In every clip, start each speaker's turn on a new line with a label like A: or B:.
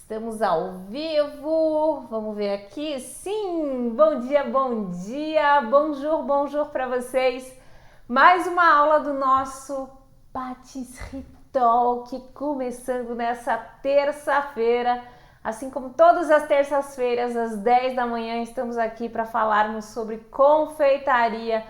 A: Estamos ao vivo, vamos ver aqui, sim, bom dia, bonjour para vocês. Mais uma aula do nosso Patisserie Talk, começando nessa terça-feira, assim como todas as terças-feiras, às 10 da manhã, estamos aqui para falarmos sobre confeitaria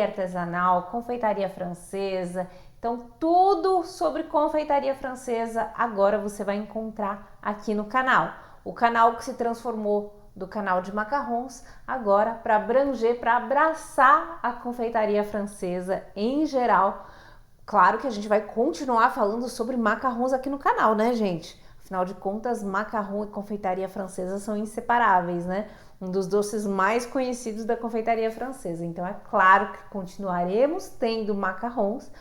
A: artesanal, confeitaria francesa. Então, tudo sobre confeitaria francesa agora você vai encontrar aqui no canal. O canal que se transformou do canal de macarrons agora para abranger, para abraçar a confeitaria francesa em geral. Claro que a gente vai continuar falando sobre macarrons aqui no canal, né, gente? Afinal de contas, macarrão e confeitaria francesa são inseparáveis, né? Um dos doces mais conhecidos da confeitaria francesa. Então, é claro que continuaremos tendo macarrons,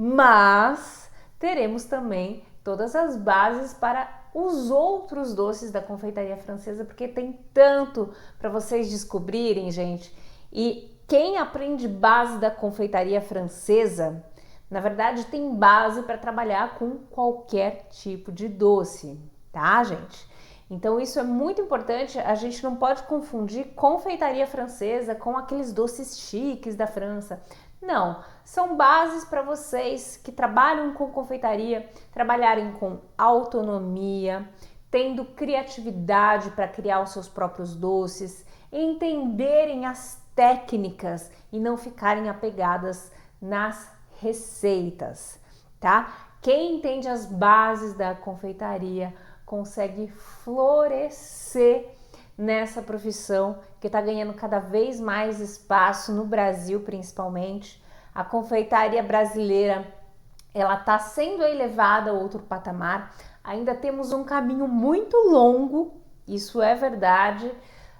A: mas teremos também todas as bases para os outros doces da confeitaria francesa, porque tem tanto para vocês descobrirem, gente. E quem aprende base da confeitaria francesa, na verdade, tem base para trabalhar com qualquer tipo de doce, tá, gente? Então, isso é muito importante. A gente não pode confundir confeitaria francesa com aqueles doces chiques da França. Não, são bases para vocês que trabalham com confeitaria, trabalharem com autonomia, tendo criatividade para criar os seus próprios doces, entenderem as técnicas e não ficarem apegadas nas receitas, tá? Quem entende as bases da confeitaria consegue florescer nessa profissão que está ganhando cada vez mais espaço no Brasil, principalmente. A confeitaria brasileira, ela está sendo elevada a outro patamar. Ainda temos um caminho muito longo, isso é verdade.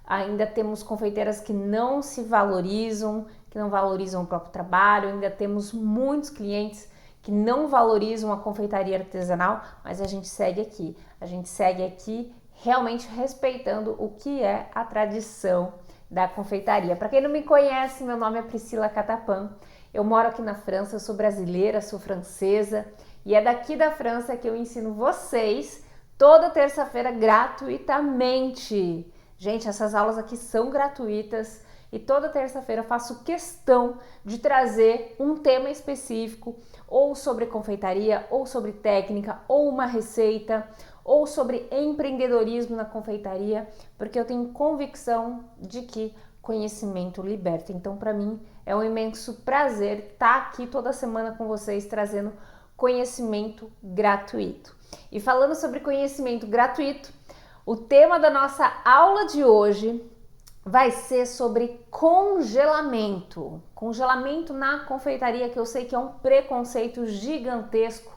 A: Ainda temos confeiteiras que não se valorizam, que não valorizam o próprio trabalho. Ainda temos muitos clientes que não valorizam a confeitaria artesanal, mas a gente segue aqui. A gente segue aqui realmente respeitando o que é a tradição da confeitaria. Para quem não me conhece, meu nome é Priscila Catapan. Eu moro aqui na França, eu sou brasileira, sou francesa e é daqui da França que eu ensino vocês toda terça-feira gratuitamente. Gente, essas aulas aqui são gratuitas e toda terça-feira eu faço questão de trazer um tema específico, ou sobre confeitaria, ou sobre técnica, ou uma receita, ou sobre empreendedorismo na confeitaria, porque eu tenho convicção de que conhecimento liberta. Então, para mim, é um imenso prazer estar aqui toda semana com vocês, trazendo conhecimento gratuito. E falando sobre conhecimento gratuito, o tema da nossa aula de hoje vai ser sobre congelamento. Congelamento na confeitaria, que eu sei que é um preconceito gigantesco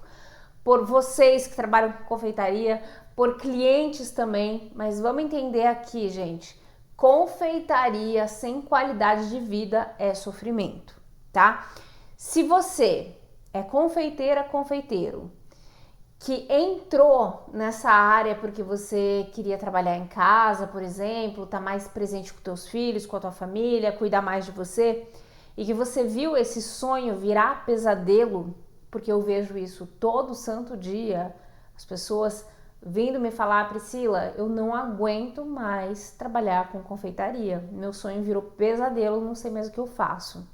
A: por vocês que trabalham com confeitaria, por clientes também, mas vamos entender aqui, gente. Confeitaria sem qualidade de vida é sofrimento, tá? Se você é confeiteira, confeiteiro, que entrou nessa área porque você queria trabalhar em casa, por exemplo, estar mais presente com teus filhos, com a tua família, cuidar mais de você, e que você viu esse sonho virar pesadelo, porque eu vejo isso todo santo dia, as pessoas vindo me falar: Priscila, eu não aguento mais trabalhar com confeitaria, meu sonho virou pesadelo, não sei mais o que eu faço.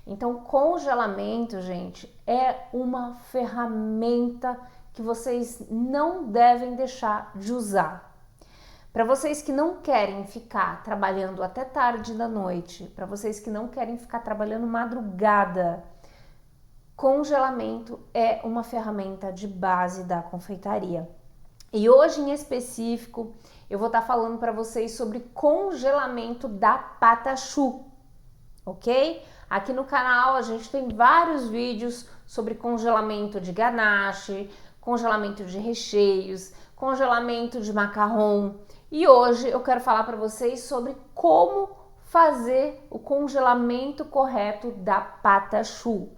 A: Então, congelamento, gente, é uma ferramenta que vocês não devem deixar de usar. Para vocês que não querem ficar trabalhando até tarde da noite, para vocês que não querem ficar trabalhando madrugada, congelamento é uma ferramenta de base da confeitaria. E hoje em específico, eu vou estar falando para vocês sobre congelamento da patachoux, ok? Aqui no canal a gente tem vários vídeos sobre congelamento de ganache, congelamento de recheios, congelamento de macarrão. E hoje eu quero falar para vocês sobre como fazer o congelamento correto da patachoux.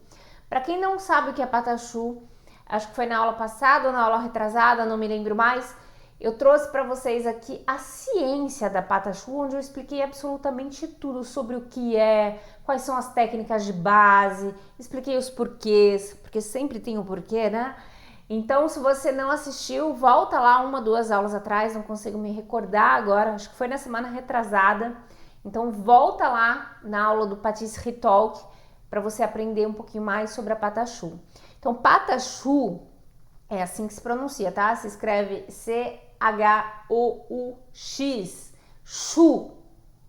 A: Para quem não sabe o que é patachoux, acho que foi na aula passada ou na aula retrasada, não me lembro mais, eu trouxe para vocês aqui a ciência da patachoux, onde eu expliquei absolutamente tudo sobre o que é, quais são as técnicas de base, expliquei os porquês, porque sempre tem um porquê, né? Então, se você não assistiu, volta lá 1, 2 aulas atrás, não consigo me recordar agora, acho que foi na semana retrasada. Então, volta lá na aula do Patisserie Talk para você aprender um pouquinho mais sobre a patachoux. Então, patachoux é assim que se pronuncia, tá? Se escreve C-H-O-U-X, chu,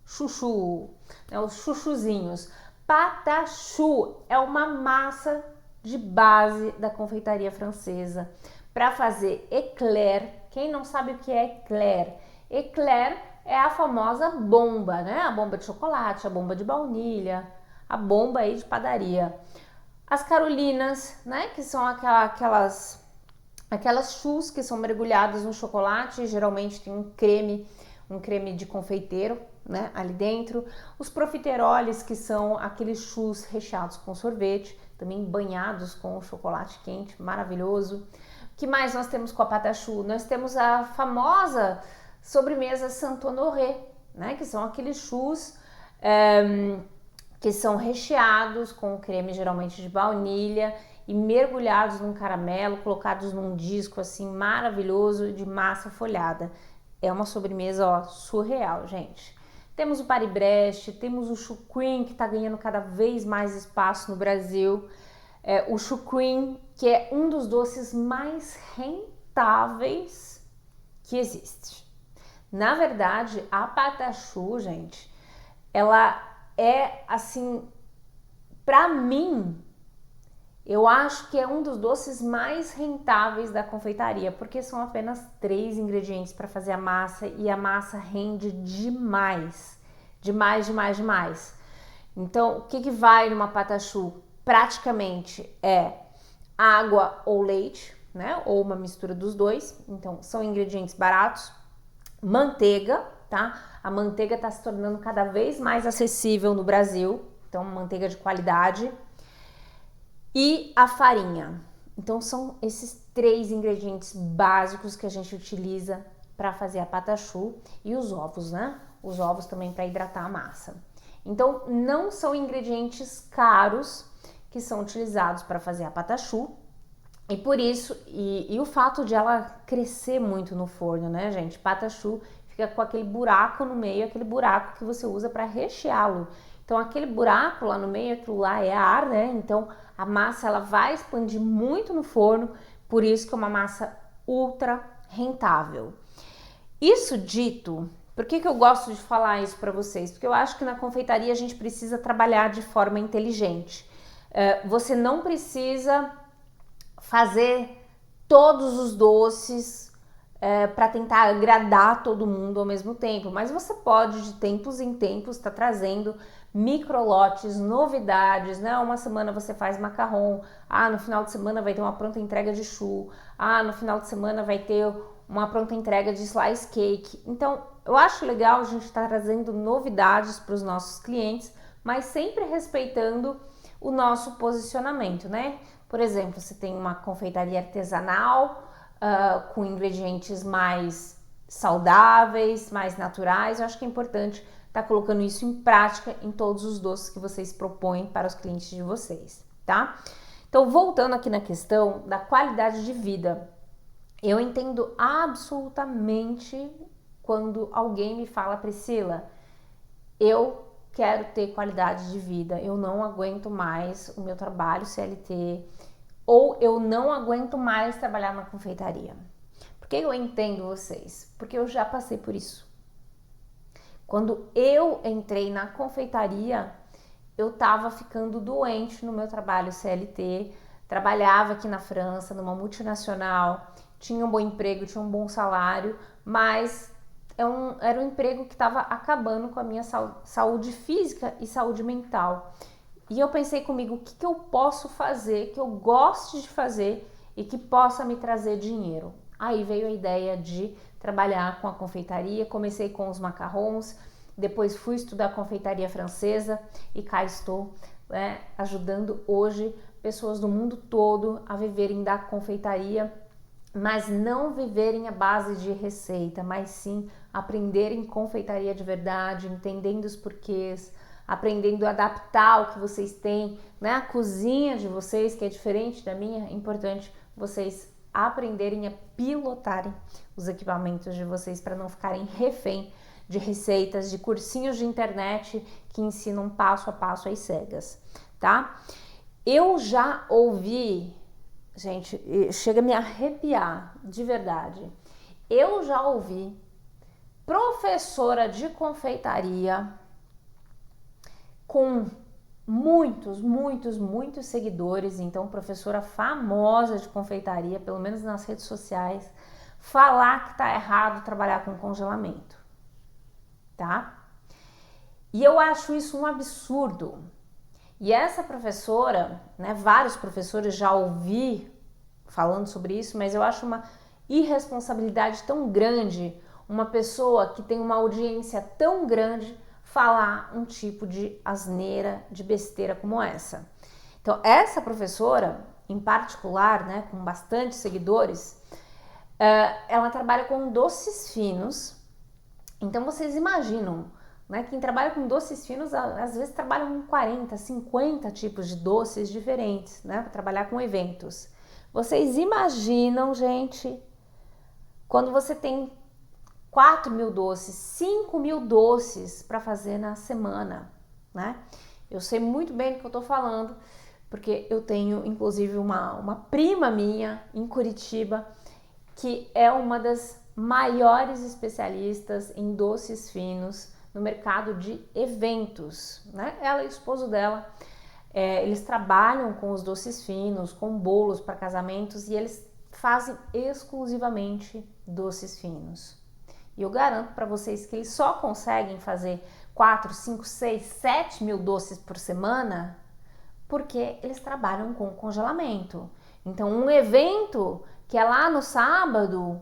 A: chuchu, né? Os chuchuzinhos. Patachoux é uma massa de base da confeitaria francesa para fazer éclair. Quem não sabe o que é éclair? Éclair é a famosa bomba, né? A bomba de chocolate, a bomba de baunilha, a bomba aí de padaria. As carolinas, né? Que são aquelas choux que são mergulhadas no chocolate, geralmente tem um creme de confeiteiro, né, ali dentro. Os profiteroles, que são aqueles choux recheados com sorvete, também banhados com chocolate quente, maravilhoso. O que mais nós temos com a patachoux? Nós temos a famosa sobremesa Saint-Honoré, né, que são aqueles choux que são recheados com creme geralmente de baunilha e mergulhados num caramelo, colocados num disco assim maravilhoso de massa folhada. É uma sobremesa, ó, surreal, gente. Temos o Paris-Brest, temos o choux cream, que está ganhando cada vez mais espaço no Brasil. O choux cream, que é um dos doces mais rentáveis que existe. Na verdade, a patachoux, gente, ela é assim, pra mim, eu acho que é um dos doces mais rentáveis da confeitaria, porque são apenas 3 ingredientes para fazer a massa e a massa rende demais, demais, demais, demais. Então, o que vai numa patachoux? Praticamente é água ou leite, né? Ou uma mistura dos dois. Então, são ingredientes baratos. Manteiga, tá? A manteiga está se tornando cada vez mais acessível no Brasil. Então, manteiga de qualidade. E a farinha. Então são esses 3 ingredientes básicos que a gente utiliza para fazer a patachoux, e os ovos, né? Os ovos também para hidratar a massa. Então não são ingredientes caros que são utilizados para fazer a patachoux, e por isso, e o fato de ela crescer muito no forno, né, gente? Patachoux fica com aquele buraco no meio, aquele buraco que você usa para recheá-lo. Então aquele buraco lá no meio, aquilo lá é ar, né? Então a massa ela vai expandir muito no forno, por isso que é uma massa ultra rentável. Isso dito, por que eu gosto de falar isso para vocês? Porque eu acho que na confeitaria a gente precisa trabalhar de forma inteligente. Você não precisa fazer todos os doces para tentar agradar todo mundo ao mesmo tempo, mas você pode de tempos em tempos estar trazendo microlotes, novidades, né? Uma semana você faz macarrão, no final de semana vai ter uma pronta entrega de choux, no final de semana vai ter uma pronta entrega de slice cake. Então, eu acho legal a gente estar trazendo novidades para os nossos clientes, mas sempre respeitando o nosso posicionamento, né? Por exemplo, você tem uma confeitaria artesanal, com ingredientes mais saudáveis, mais naturais. Eu acho que é importante estar colocando isso em prática em todos os doces que vocês propõem para os clientes de vocês, tá? Então, voltando aqui na questão da qualidade de vida, eu entendo absolutamente quando alguém me fala: Priscila, eu quero ter qualidade de vida, eu não aguento mais o meu trabalho CLT, ou eu não aguento mais trabalhar na confeitaria. Por que eu entendo vocês? Porque eu já passei por isso. Quando eu entrei na confeitaria, eu tava ficando doente no meu trabalho CLT, trabalhava aqui na França, numa multinacional, tinha um bom emprego, tinha um bom salário, mas era um emprego que estava acabando com a minha saúde física e saúde mental. E eu pensei comigo, o que eu posso fazer, que eu goste de fazer e que possa me trazer dinheiro? Aí veio a ideia de trabalhar com a confeitaria, comecei com os macarrons, depois fui estudar confeitaria francesa e cá estou, ajudando hoje pessoas do mundo todo a viverem da confeitaria, mas não viverem à base de receita, mas sim aprenderem confeitaria de verdade, entendendo os porquês, aprendendo a adaptar o que vocês têm, né? A cozinha de vocês, que é diferente da minha, é importante vocês aprenderem a pilotarem os equipamentos de vocês para não ficarem refém de receitas, de cursinhos de internet que ensinam passo a passo às cegas, tá? Eu já ouvi, gente, chega a me arrepiar, de verdade. Eu já ouvi professora de confeitaria com muitos seguidores, então professora famosa de confeitaria, pelo menos nas redes sociais, falar que tá errado trabalhar com congelamento, tá? E eu acho isso um absurdo. E essa professora, né, vários professores já ouvi falando sobre isso, mas eu acho uma irresponsabilidade tão grande uma pessoa que tem uma audiência tão grande falar um tipo de asneira, de besteira como essa. Então, essa professora, em particular, né, com bastante seguidores, ela trabalha com doces finos. Então, vocês imaginam, né, quem trabalha com doces finos, às vezes trabalha com 40, 50 tipos de doces diferentes, né, para trabalhar com eventos. Vocês imaginam, gente, quando você tem 4.000 doces, 5.000 doces para fazer na semana, né? Eu sei muito bem do que eu tô falando, porque eu tenho, inclusive, uma prima minha em Curitiba, que é uma das maiores especialistas em doces finos no mercado de eventos, né? Ela e o esposo dela, eles trabalham com os doces finos, com bolos para casamentos, e eles fazem exclusivamente doces finos. E eu garanto para vocês que eles só conseguem fazer 4, 5, 6, 7.000 doces por semana porque eles trabalham com congelamento. Então, um evento que é lá no sábado,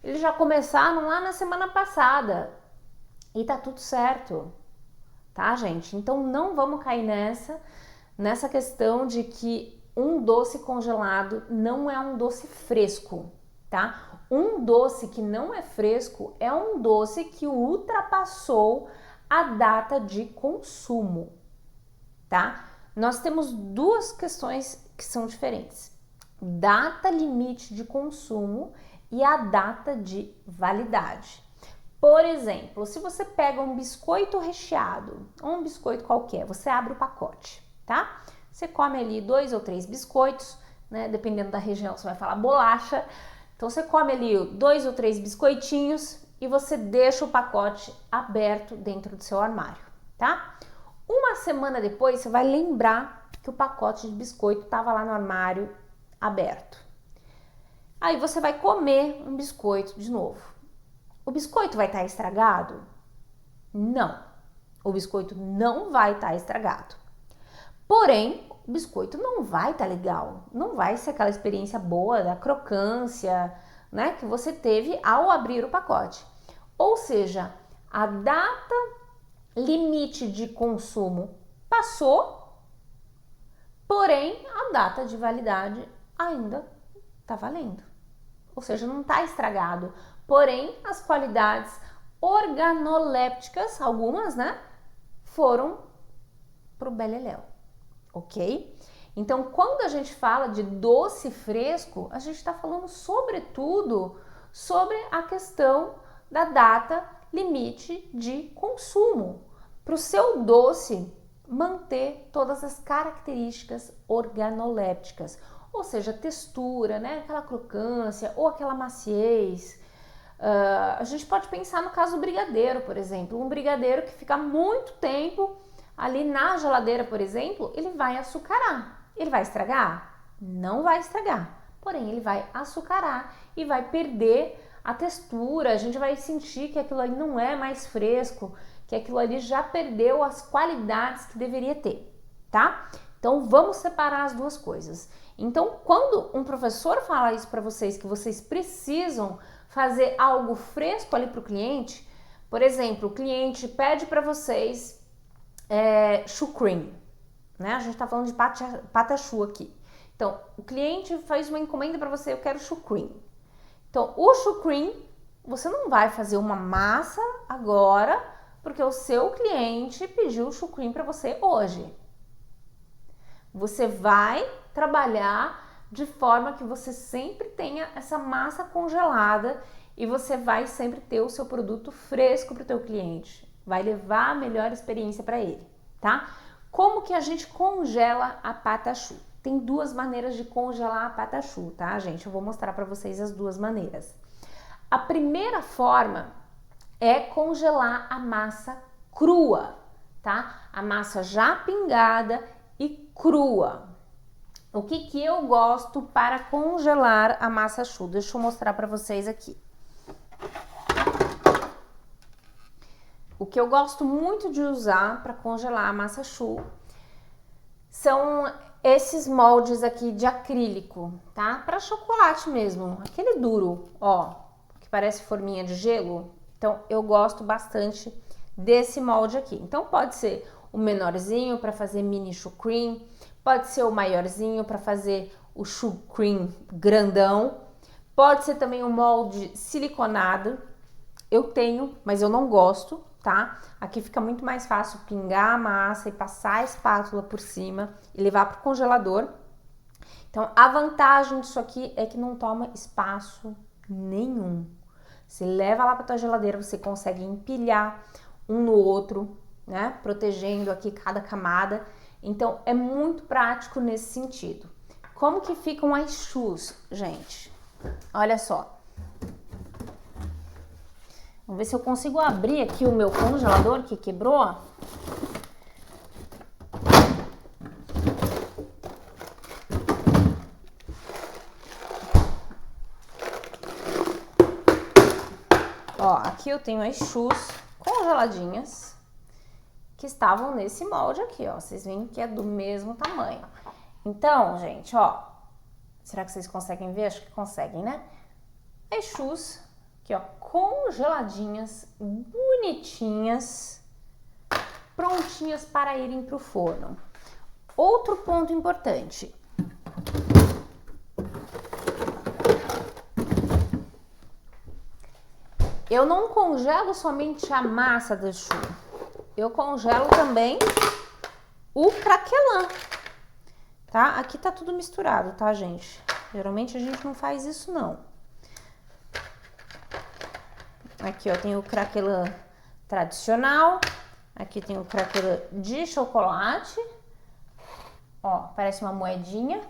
A: eles já começaram lá na semana passada e tá tudo certo, tá, gente? Então, não vamos cair nessa questão de que um doce congelado não é um doce fresco, tá? Um doce que não é fresco é um doce que ultrapassou a data de consumo, tá? Nós temos duas questões que são diferentes: data limite de consumo e a data de validade. Por exemplo, se você pega um biscoito recheado, ou um biscoito qualquer, você abre o pacote, tá? Você come ali 2 ou 3 biscoitos, né? Dependendo da região, você vai falar bolacha. Então, você come ali 2 ou 3 biscoitinhos e você deixa o pacote aberto dentro do seu armário, tá? Uma semana depois, você vai lembrar que o pacote de biscoito estava lá no armário aberto. Aí você vai comer um biscoito de novo. O biscoito vai estar estragado? Não. O biscoito não vai estar estragado. Porém, o biscoito não vai estar legal. Não vai ser aquela experiência boa da crocância, né, que você teve ao abrir o pacote. Ou seja, a data limite de consumo passou, porém a data de validade ainda está valendo. Ou seja, não está estragado. Porém, as qualidades organolépticas, algumas, né, foram pro beleléu, ok? Então, quando a gente fala de doce fresco, a gente está falando sobretudo sobre a questão da data limite de consumo, para o seu doce manter todas as características organolépticas, ou seja, textura, né, aquela crocância ou aquela maciez. A gente pode pensar no caso do brigadeiro, por exemplo. Um brigadeiro que fica muito tempo ali na geladeira, por exemplo, ele vai açucarar. Ele vai estragar? Não vai estragar. Porém, ele vai açucarar e vai perder a textura. A gente vai sentir que aquilo ali não é mais fresco, que aquilo ali já perdeu as qualidades que deveria ter, tá? Então, vamos separar as duas coisas. Então, quando um professor fala isso para vocês, que vocês precisam fazer algo fresco ali para o cliente, por exemplo, o cliente pede para vocês chucrim, né? A gente está falando de patachu aqui. Então, o cliente faz uma encomenda para você, eu quero chucrim. Então, o chucrim, você não vai fazer uma massa agora, porque o seu cliente pediu o chucrim para você hoje. Você vai trabalhar de forma que você sempre tenha essa massa congelada e você vai sempre ter o seu produto fresco para o teu cliente. Vai levar a melhor experiência para ele, tá? Como que a gente congela a patachu? Tem duas maneiras de congelar a patachu, tá, gente? Eu vou mostrar para vocês as duas maneiras. A primeira forma é congelar a massa crua, tá? A massa já pingada e crua. O que eu gosto para congelar a massa chu? Deixa eu mostrar para vocês aqui. O que eu gosto muito de usar para congelar a massa chu são esses moldes aqui de acrílico, tá? Para chocolate mesmo, aquele duro, ó, que parece forminha de gelo. Então, eu gosto bastante desse molde aqui. Então, pode ser o menorzinho para fazer mini choux cream, pode ser o maiorzinho para fazer o choux cream grandão, pode ser também um molde siliconado. Eu tenho, mas eu não gosto, tá? Aqui fica muito mais fácil pingar a massa e passar a espátula por cima e levar para o congelador. Então, a vantagem disso aqui é que não toma espaço nenhum. Você leva lá para tua geladeira, você consegue empilhar um no outro, né? Protegendo aqui cada camada. Então, é muito prático nesse sentido. Como que ficam as chus, gente? Olha só. Vamos ver se eu consigo abrir aqui o meu congelador que quebrou. Ó, aqui eu tenho as chus congeladinhas que estavam nesse molde aqui, ó. Vocês veem que é do mesmo tamanho. Então, gente, ó. Será que vocês conseguem ver? Acho que conseguem, né? As chus aqui, ó, congeladinhas, bonitinhas, prontinhas para irem para o forno. Outro ponto importante. Eu não congelo somente a massa do choux, eu congelo também o craquelin, tá? Aqui tá tudo misturado, tá, gente? Geralmente a gente não faz isso, não. Aqui, ó, tem o craquelin tradicional, aqui tem o craquelin de chocolate, ó, parece uma moedinha.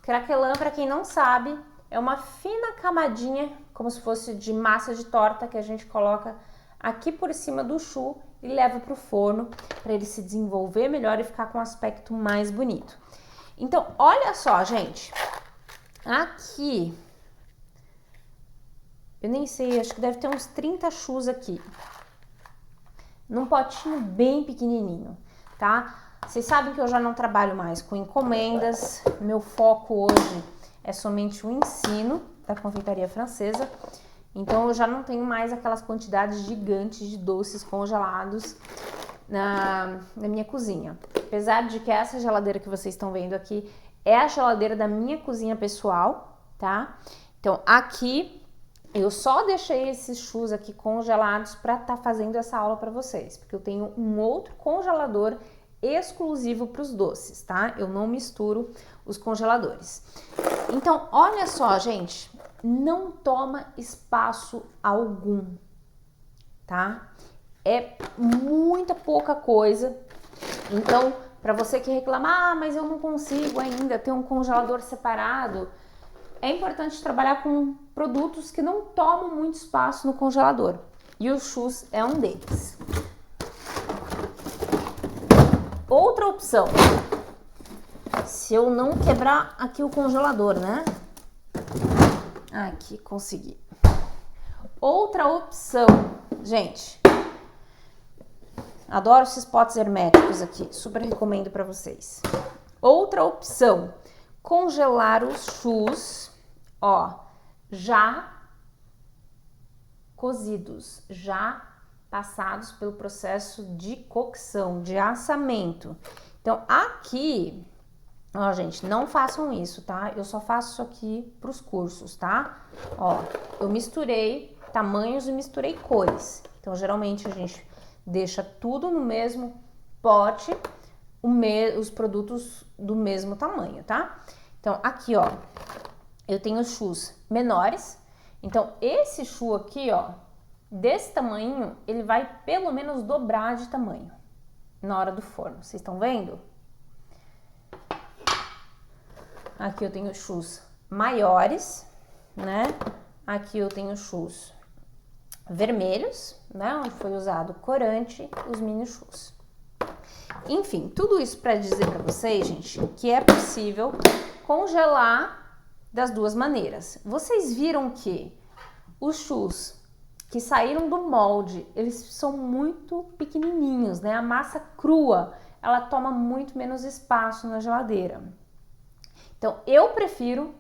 A: Craquelin, para quem não sabe, é uma fina camadinha, como se fosse de massa de torta, que a gente coloca aqui por cima do choux e leva para o forno para ele se desenvolver melhor e ficar com um aspecto mais bonito. Então, olha só, gente, aqui, eu nem sei, acho que deve ter uns 30 chus aqui, num potinho bem pequenininho, tá? Vocês sabem que eu já não trabalho mais com encomendas, meu foco hoje é somente o ensino da confeitaria francesa, então eu já não tenho mais aquelas quantidades gigantes de doces congelados na minha cozinha. Apesar de que essa geladeira que vocês estão vendo aqui é a geladeira da minha cozinha pessoal, tá? Então aqui eu só deixei esses chus aqui congelados para estar fazendo essa aula para vocês, porque eu tenho um outro congelador exclusivo para os doces, tá? Eu não misturo os congeladores. Então, olha só, gente, não toma espaço algum, tá? É muita pouca coisa. Então, para você que reclama, ah, mas eu não consigo ainda ter um congelador separado, é importante trabalhar com produtos que não tomam muito espaço no congelador. E o chus é um deles. Outra opção, se eu não quebrar aqui o congelador, né? Aqui, consegui. Outra opção, gente, adoro esses potes herméticos aqui, super recomendo para vocês. Outra opção, congelar os chus, ó, já cozidos, já passados pelo processo de cocção, de assamento. Então, aqui, ó, gente, não façam isso, tá? Eu só faço isso aqui pros cursos, tá? Ó, eu misturei tamanhos e misturei cores. Então, geralmente, a gente deixa tudo no mesmo pote, os produtos do mesmo tamanho, tá? Então, aqui, ó, eu tenho chus menores. Então, esse chu aqui, ó, desse tamanho, ele vai pelo menos dobrar de tamanho na hora do forno. Vocês estão vendo? Aqui eu tenho chus maiores, né? Aqui eu tenho chus vermelhos, né? Onde foi usado corante, os mini chus. Enfim, tudo isso para dizer para vocês, gente, que é possível congelar das duas maneiras. Vocês viram que os chus que saíram do molde, eles são muito pequenininhos, né? A massa crua, ela toma muito menos espaço na geladeira. Então, eu prefiro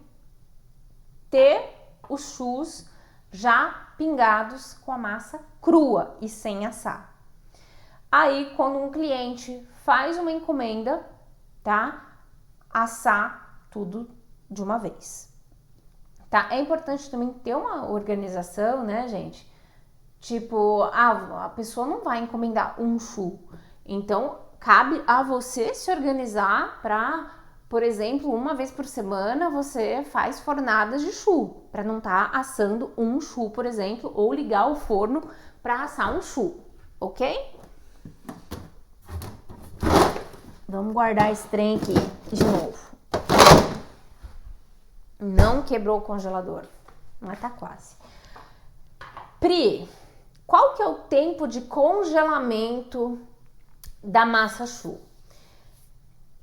A: ter os chus já pingados com a massa crua e sem assar. Aí, quando um cliente faz uma encomenda, tá? Assar tudo de uma vez. Tá? É importante também ter uma organização, né, gente? Tipo, a pessoa não vai encomendar um chu. Então, cabe a você se organizar para, por exemplo, uma vez por semana você faz fornadas de chu, para não estar assando um chu, por exemplo, ou ligar o forno para assar um chu, ok? Vamos guardar esse trem aqui de novo. Não quebrou o congelador, mas tá quase. Pri, qual que é o tempo de congelamento da massa chu?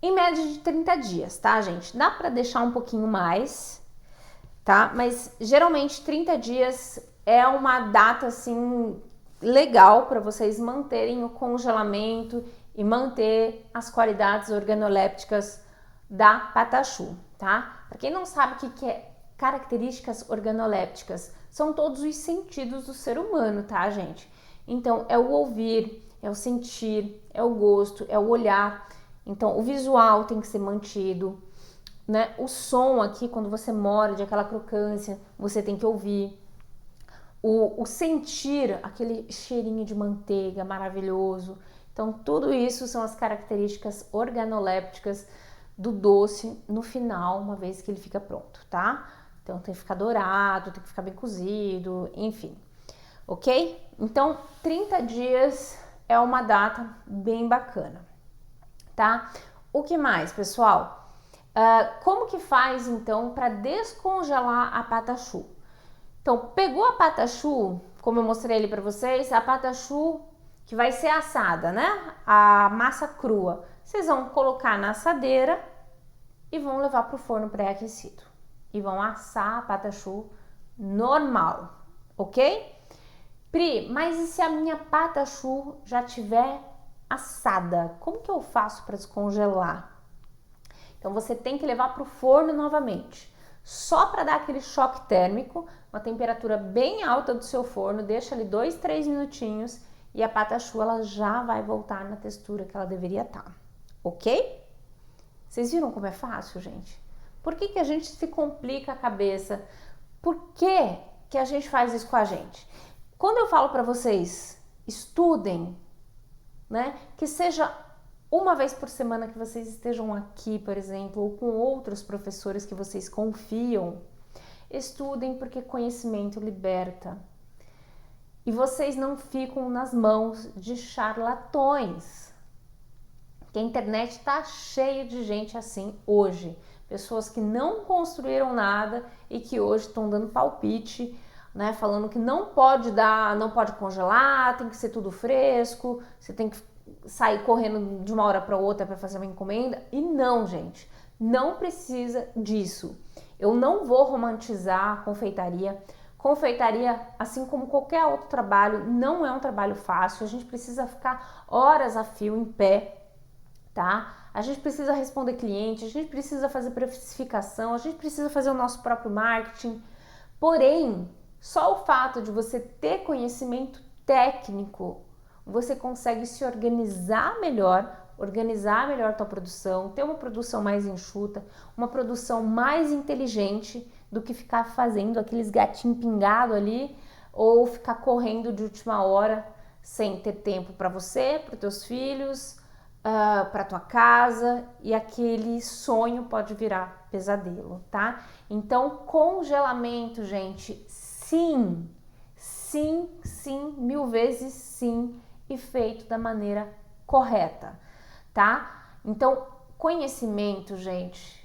A: Em média de 30 dias, tá, gente? Dá para deixar um pouquinho mais, tá? Mas geralmente 30 dias é uma data assim legal para vocês manterem o congelamento e manter as qualidades organolépticas da patachu, tá? Para quem não sabe o que é características organolépticas, são todos os sentidos do ser humano, tá, gente? Então, é o ouvir, é o sentir, é o gosto, é o olhar. Então, o visual tem que ser mantido, né? O som aqui, quando você morde, aquela crocância, você tem que ouvir. O sentir, aquele cheirinho de manteiga maravilhoso. Então, tudo isso são as características organolépticas do doce no final, uma vez que ele fica pronto, tá? Então, tem que ficar dourado, tem que ficar bem cozido, enfim. Ok? Então, 30 dias é uma data bem bacana, tá? O que mais, pessoal? Como que faz, então, para descongelar a patachu? Então, pegou a patachu, como eu mostrei ali para vocês, a patachu que vai ser assada, né? A massa crua. Vocês vão colocar na assadeira e vão levar para o forno pré-aquecido. E vão assar a patachu normal, ok? Pri, mas e se a minha patachu já tiver assada? Como que eu faço para descongelar? Então, você tem que levar para o forno novamente. Só para dar aquele choque térmico, uma temperatura bem alta do seu forno, deixa ali 2, 3 minutinhos e a patachu ela já vai voltar na textura que ela deveria estar, ok? Vocês viram como é fácil, gente? Por que que a gente se complica a cabeça? Por que que a gente faz isso com a gente? Quando eu falo para vocês, estudem, né? Que seja uma vez por semana que vocês estejam aqui, por exemplo, ou com outros professores que vocês confiam, estudem porque conhecimento liberta. E vocês não ficam nas mãos de charlatões. Que a internet está cheia de gente assim hoje. Pessoas que não construíram nada e que hoje estão dando palpite, né? Falando que não pode dar, não pode congelar, tem que ser tudo fresco, você tem que sair correndo de uma hora para outra para fazer uma encomenda. E não, gente, não precisa disso. Eu não vou romantizar a confeitaria. Confeitaria, assim como qualquer outro trabalho, não é um trabalho fácil. A gente precisa ficar horas a fio em pé, tá? A gente precisa responder cliente, a gente precisa fazer precificação, a gente precisa fazer o nosso próprio marketing. Porém, só o fato de você ter conhecimento técnico, você consegue se organizar melhor a tua produção, ter uma produção mais enxuta, uma produção mais inteligente do que ficar fazendo aqueles gatinhos pingados ali ou ficar correndo de última hora sem ter tempo para você, para os teus filhos, para tua casa, e aquele sonho pode virar pesadelo, tá? Então, congelamento, gente, sim, sim, sim, 1000 vezes sim, e feito da maneira correta, tá? Então, conhecimento, gente,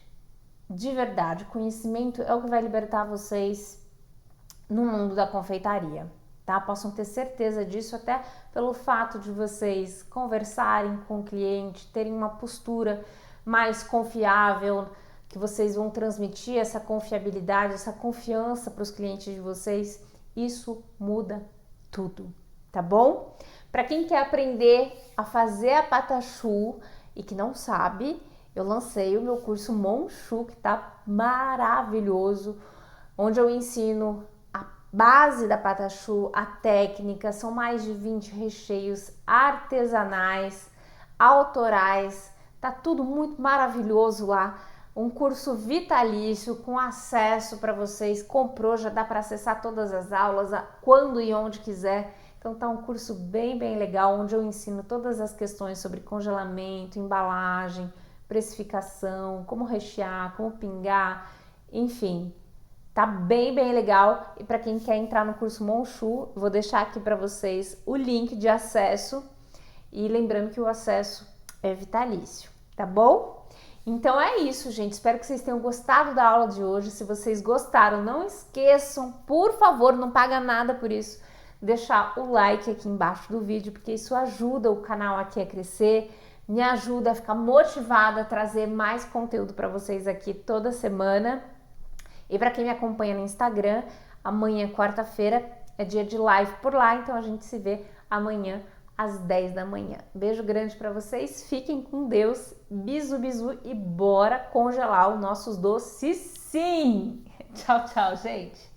A: de verdade, conhecimento é o que vai libertar vocês no mundo da confeitaria, tá? Possam ter certeza disso, até pelo fato de vocês conversarem com o cliente, terem uma postura mais confiável, que vocês vão transmitir essa confiabilidade, essa confiança para os clientes de vocês. Isso muda tudo, tá bom? Para quem quer aprender a fazer a patachu e que não sabe, eu lancei o meu curso Monchu, que tá maravilhoso, onde eu ensino a base da patachu, a técnica, são mais de 20 recheios artesanais, autorais, tá tudo muito maravilhoso lá. Um curso vitalício com acesso para vocês, comprou, já dá para acessar todas as aulas, quando e onde quiser. Então tá um curso bem legal, onde eu ensino todas as questões sobre congelamento, embalagem, precificação, como rechear, como pingar, enfim. Tá bem legal. E para quem quer entrar no curso Monchu, vou deixar aqui para vocês o link de acesso. E lembrando que o acesso é vitalício, tá bom? Então é isso, gente. Espero que vocês tenham gostado da aula de hoje. Se vocês gostaram, não esqueçam, por favor, não paga nada por isso, deixar o like aqui embaixo do vídeo, porque isso ajuda o canal aqui a crescer, me ajuda a ficar motivada a trazer mais conteúdo para vocês aqui toda semana. E para quem me acompanha no Instagram, amanhã, quarta-feira, é dia de live por lá, então a gente se vê amanhã às 10 da manhã. Beijo grande para vocês, fiquem com Deus, bisu, bisu e bora congelar os nossos doces sim! Tchau, tchau, gente!